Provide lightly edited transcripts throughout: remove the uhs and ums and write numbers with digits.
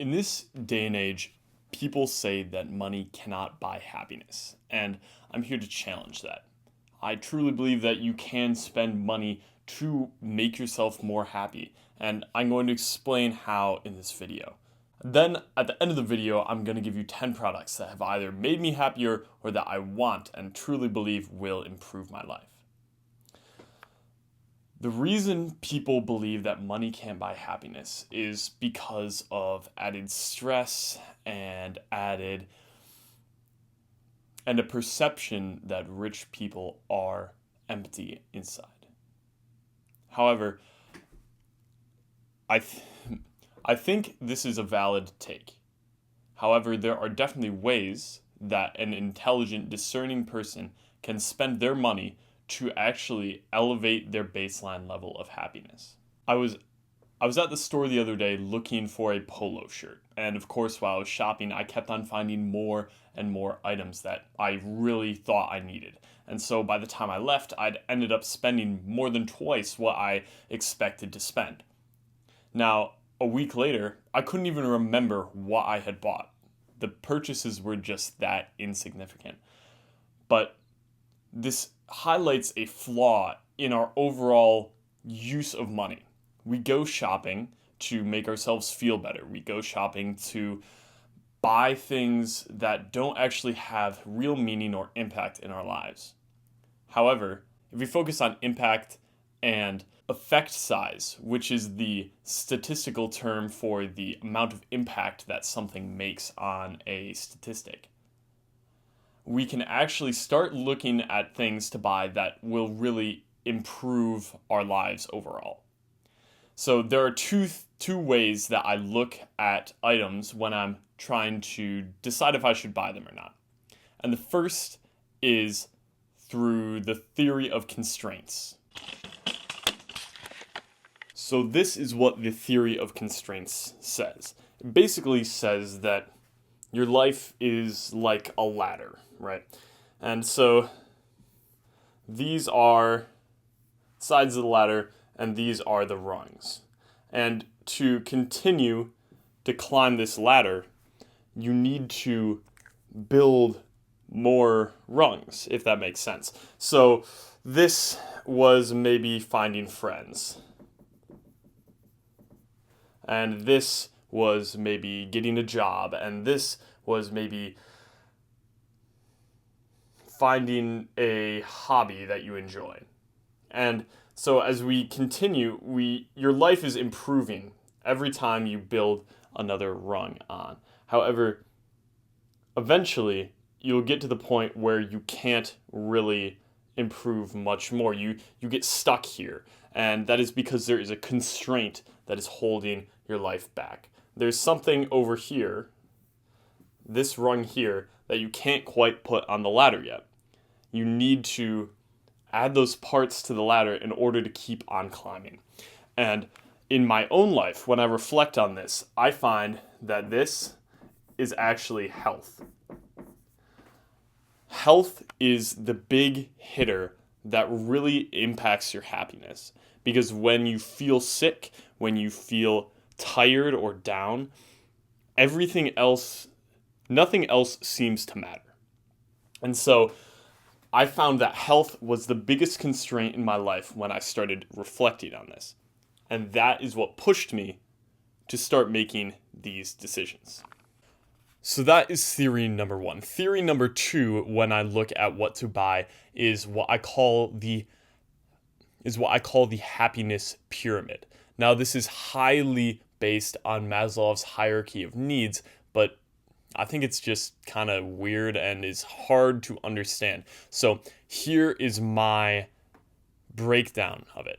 In this day and age, people say that money cannot buy happiness, and I'm here to challenge that. I truly believe that you can spend money to make yourself more happy, and I'm going to explain how in this video. Then, at the end of the video, I'm going to give you 10 products that have either made me happier or that I want and truly believe will improve my life. The reason people believe that money can't buy happiness is because of added stress and a perception that rich people are empty inside. However, I think this is a valid take. However, there are definitely ways that an intelligent, discerning person can spend their money to actually elevate their baseline level of happiness. I was at the store the other day looking for a polo shirt, and of course while I was shopping I kept on finding more and more items that I really thought I needed. And so by the time I left, I'd ended up spending more than twice what I expected to spend. Now, a week later, I couldn't even remember what I had bought. The purchases were just that insignificant. But this highlights a flaw in our overall use of money. We go shopping to make ourselves feel better. We go shopping to buy things that don't actually have real meaning or impact in our lives. However, if we focus on impact and effect size, which is the statistical term for the amount of impact that something makes on a statistic, we can actually start looking at things to buy that will really improve our lives overall. So there are two ways that I look at items when I'm trying to decide if I should buy them or not. And the first is through the theory of constraints. So this is what the theory of constraints says. It basically says that your life is like a ladder, right? And so these are sides of the ladder, and these are the rungs. And to continue to climb this ladder, you need to build more rungs, if that makes sense. So this was maybe finding friends. And this was maybe getting a job, and this was maybe finding a hobby that you enjoy. And so as we continue, your life is improving every time you build another rung on. However, eventually you'll get to the point where you can't really improve much more. You get stuck here, and that is because there is a constraint that is holding your life back. There's something over here, this rung here, that you can't quite put on the ladder yet. You need to add those parts to the ladder in order to keep on climbing. And in my own life, when I reflect on this, I find that this is actually health. Health is the big hitter that really impacts your happiness. Because when you feel sick, when you feel tired or down, nothing else seems to matter. And so I found that health was the biggest constraint in my life when I started reflecting on this. And that is what pushed me to start making these decisions. So that is theory number one. Theory number two, when I look at what to buy, is what I call the happiness pyramid. Now, this is highly based on Maslow's hierarchy of needs, but I think it's just kind of weird and is hard to understand. So here is my breakdown of it.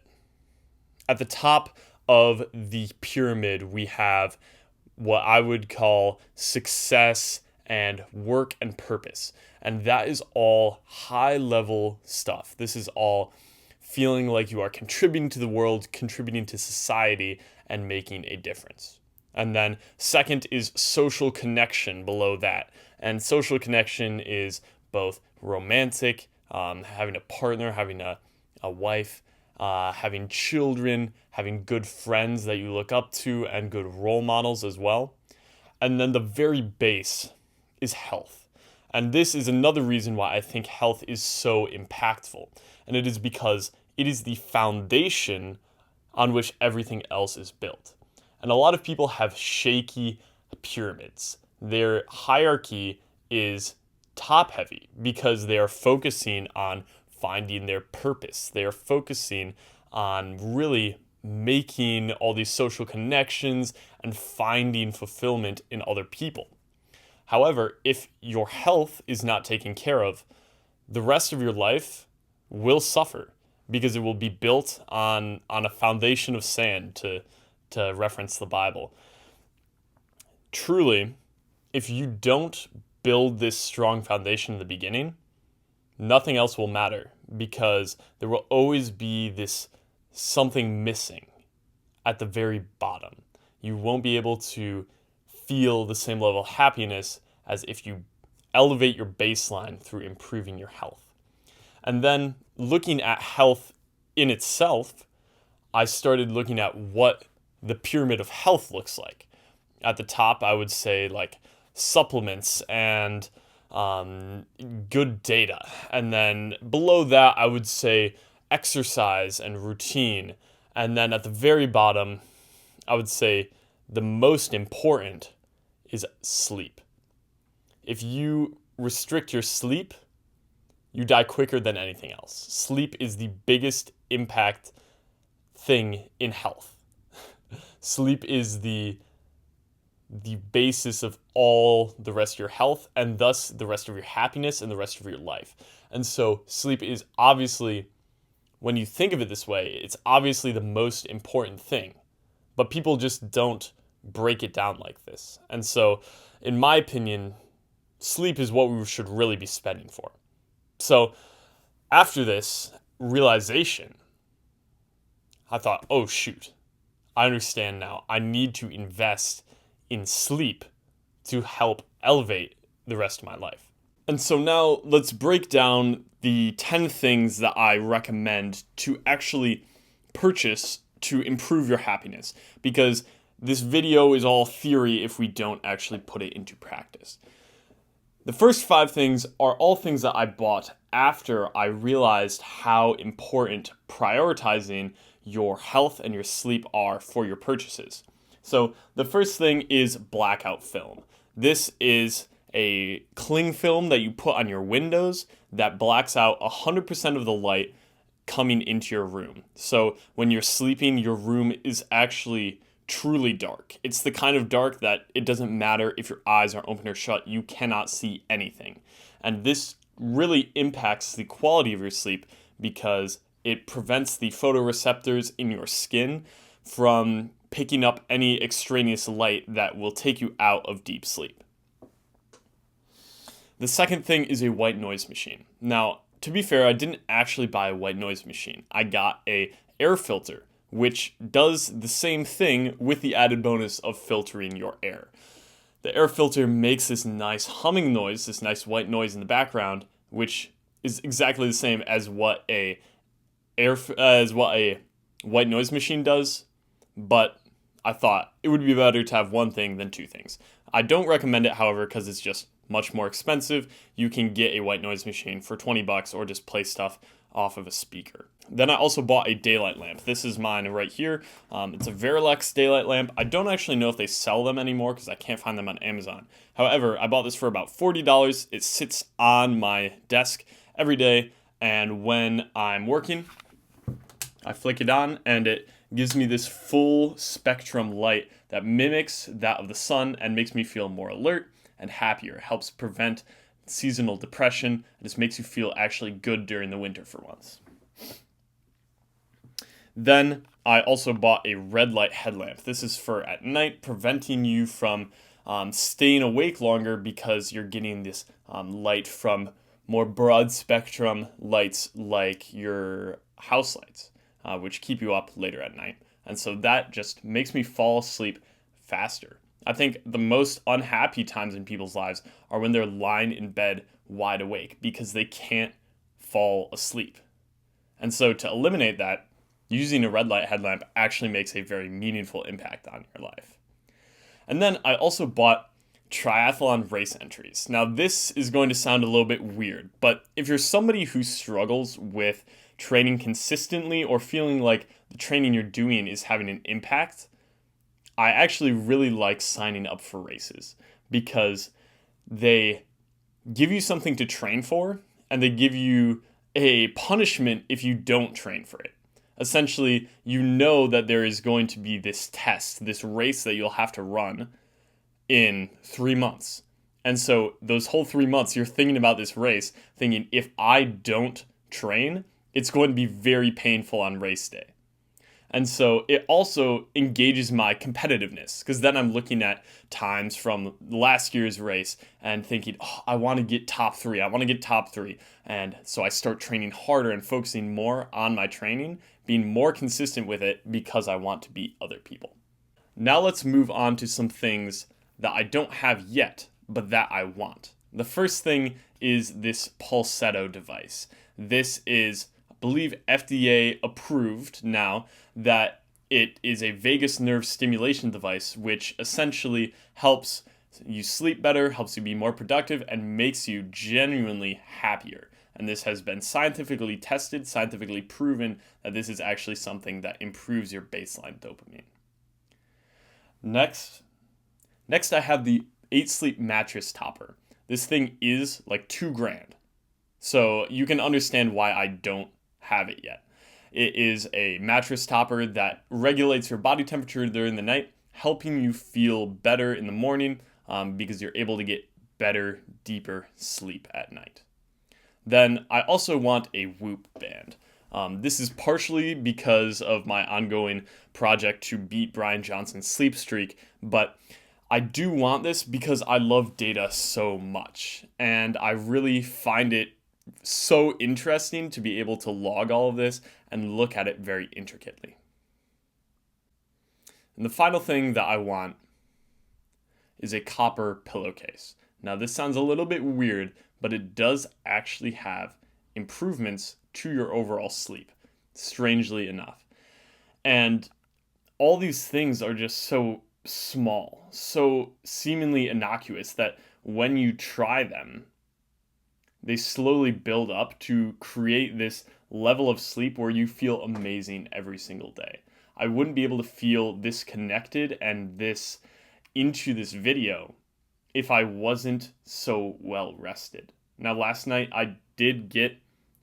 At the top of the pyramid, we have what I would call success and work and purpose. And that is all high level stuff. This is all feeling like you are contributing to the world, contributing to society, and making a difference. And then second is social connection below that. And social connection is both romantic, having a partner, having a wife, having children, having good friends that you look up to, and good role models as well. And then the very base is health. And this is another reason why I think health is so impactful. And it is because it is the foundation on which everything else is built. And a lot of people have shaky pyramids. Their hierarchy is top heavy because they are focusing on finding their purpose. They are focusing on really making all these social connections and finding fulfillment in other people. However, if your health is not taken care of, the rest of your life will suffer because it will be built on a foundation of sand, to reference the Bible. Truly, if you don't build this strong foundation in the beginning, nothing else will matter because there will always be this something missing at the very bottom. You won't be able to feel the same level of happiness as if you elevate your baseline through improving your health. And then looking at health in itself, I started looking at what the pyramid of health looks like. At the top, I would say like supplements and good data. And then below that, I would say exercise and routine. And then at the very bottom, I would say the most important is sleep. If you restrict your sleep, you die quicker than anything else. Sleep is the biggest impact thing in health. Sleep is the basis of all the rest of your health and thus the rest of your happiness and the rest of your life. And so sleep is obviously, when you think of it this way, it's obviously the most important thing. But people just don't break it down like this. And so, in my opinion, sleep is what we should really be spending for. So, after this realization, I thought, oh shoot, I understand now. I need to invest in sleep to help elevate the rest of my life. And so now let's break down the 10 things that I recommend to actually purchase to improve your happiness, because this video is all theory if we don't actually put it into practice. The first 5 things are all things that I bought after I realized how important prioritizing your health and your sleep are for your purchases. So the first thing is blackout film. This is a cling film that you put on your windows that blacks out 100% of the light coming into your room. So when you're sleeping, your room is actually truly dark. It's the kind of dark that it doesn't matter if your eyes are open or shut, you cannot see anything. And this really impacts the quality of your sleep because it prevents the photoreceptors in your skin from picking up any extraneous light that will take you out of deep sleep. The second thing is a white noise machine. Now, to be fair, I didn't actually buy a white noise machine. I got a air filter, which does the same thing with the added bonus of filtering your air. The air filter makes this nice humming noise, this nice white noise in the background, which is exactly the same as what a white noise machine does, but I thought it would be better to have one thing than 2 things. I don't recommend it, however, because it's just much more expensive. You can get a white noise machine for $20 or just play stuff off of a speaker. Then I also bought a daylight lamp. This is mine right here. It's a Verilex daylight lamp. I don't actually know if they sell them anymore because I can't find them on Amazon. However, I bought this for about $40. It sits on my desk every day, and when I'm working, I flick it on and it gives me this full spectrum light that mimics that of the sun and makes me feel more alert and happier. It helps prevent seasonal depression and just makes you feel actually good during the winter for once. Then I also bought a red light headlamp. This is for at night, preventing you from staying awake longer because you're getting this light from more broad spectrum lights like your house lights, which keep you up later at night. And so that just makes me fall asleep faster. I think the most unhappy times in people's lives are when they're lying in bed wide awake because they can't fall asleep. And so to eliminate that, using a red light headlamp actually makes a very meaningful impact on your life. And then I also bought triathlon race entries. Now, this is going to sound a little bit weird, but if you're somebody who struggles with training consistently or feeling like the training you're doing is having an impact, I actually really like signing up for races because they give you something to train for and they give you a punishment if you don't train for it. Essentially, you know that there is going to be this test, this race that you'll have to run in 3 months. And so those whole 3 months, you're thinking about this race, thinking if I don't train, it's going to be very painful on race day. And so it also engages my competitiveness because then I'm looking at times from last year's race and thinking, oh, I want to get top 3. I want to get top 3. And so I start training harder and focusing more on my training, being more consistent with it because I want to beat other people. Now let's move on to some things that I don't have yet, but that I want. The first thing is this Pulsetto device. This is, I believe, FDA approved now, that it is a vagus nerve stimulation device, which essentially helps you sleep better, helps you be more productive, and makes you genuinely happier. And this has been scientifically tested, scientifically proven that this is actually something that improves your baseline dopamine. Next I have the 8 Sleep mattress topper. This thing is like $2,000. So you can understand why I don't have it yet. It is a mattress topper that regulates your body temperature during the night, helping you feel better in the morning because you're able to get better, deeper sleep at night. Then I also want a Whoop band. This is partially because of my ongoing project to beat Brian Johnson's sleep streak, but I do want this because I love data so much, and I really find it so interesting to be able to log all of this and look at it very intricately. And the final thing that I want is a copper pillowcase. Now this sounds a little bit weird, but it does actually have improvements to your overall sleep, strangely enough. And all these things are just so small, so seemingly innocuous that when you try them, they slowly build up to create this level of sleep where you feel amazing every single day. I wouldn't be able to feel this connected and this into this video if I wasn't so well rested. Now, last night I did get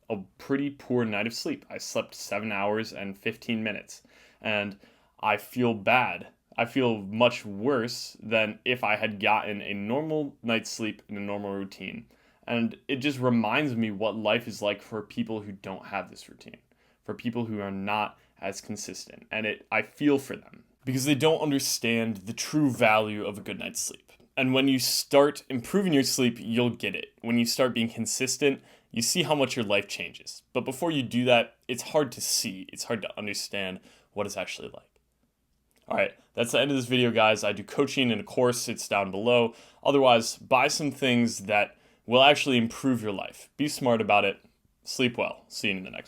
a pretty poor night of sleep. I slept 7 hours and 15 minutes, and I feel bad. I feel much worse than if I had gotten a normal night's sleep in a normal routine. And it just reminds me what life is like for people who don't have this routine, for people who are not as consistent. And I feel for them because they don't understand the true value of a good night's sleep. And when you start improving your sleep, you'll get it. When you start being consistent, you see how much your life changes. But before you do that, it's hard to see. It's hard to understand what it's actually like. All right, that's the end of this video, guys. I do coaching in a course. It's down below. Otherwise, buy some things that will actually improve your life. Be smart about it. Sleep well. See you in the next one.